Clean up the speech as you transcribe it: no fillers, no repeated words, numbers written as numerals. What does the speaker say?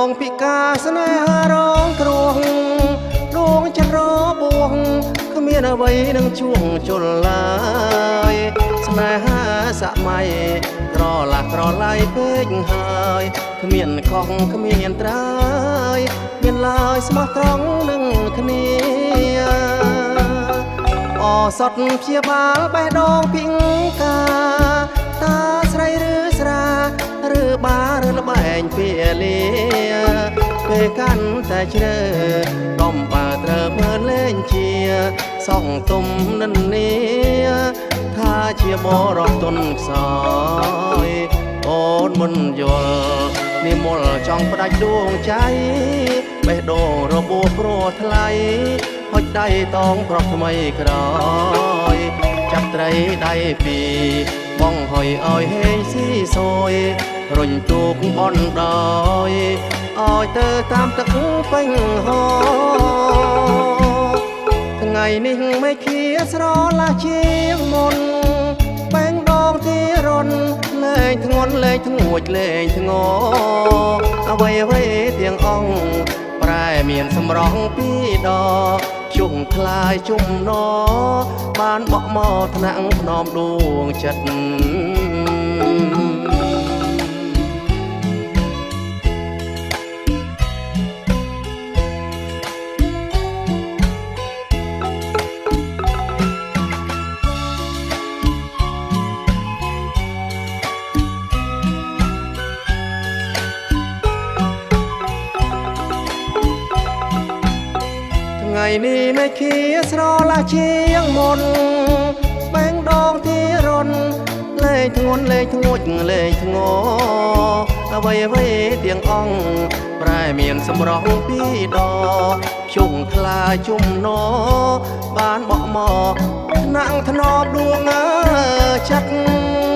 ងពិការស្នេហារងគ្រោះដួងចិត្តរបួងគ្មានអ្វីនឹងជួងជលឡើយស្នេហាសម័យក្រឡាស់ក្រឡៃពេកហើយគ្មានខុសគ្មានត្រើយមានឡើយស្មោះត្រង់នឹងគ្នាអសតព្យាបាលបេះដូងពិងកាតាស្រីឬស្រាឬបាឬល្បែងពាលាពេលកាន់តែជ្រើកំបើត្រូវមើលលេងជាសងទុំនិននាថាជាបរោះទុនខ្សោយអូនមិនយល់និមលចង់ផ្ដាច់ដួងใจបេះដូងរបួសព្រោះថ្លៃហុចដៃតងប្រុសថ្មីក្រោយចាប់ត្រីដៃពីបងហុយឲ្យហេងស៊ីសយរុញទូកបនដោយឲ្យទៅតាមទឹកពេញហោថ្ងៃនេះមិនឃ្លាស្រឡាជាងមុនបែងដងទីរនលេងធ្ងន់លេងធ្ងួចលេងធ្ងរអ្វីអ្វីទាំងអង្គប្រែមានសម្រងពីរដកជុំคลายជុំណបានបក់មកថ្នាក់ភ្នំដួងចិត្តថ្ងៃនេះមិនឃ្លាស្រឡាជាងមុនបែងដងទីរនលេងធ្ងន់លេងធ្ងួចលេងធ្ងរអ្វីអ្វីទាំងអង្គប្រែមានសម្រងពីរដកជុំខ្លាជុំណបានបក់មកថ្នាក់ធ្នប់ដួងចិត្ត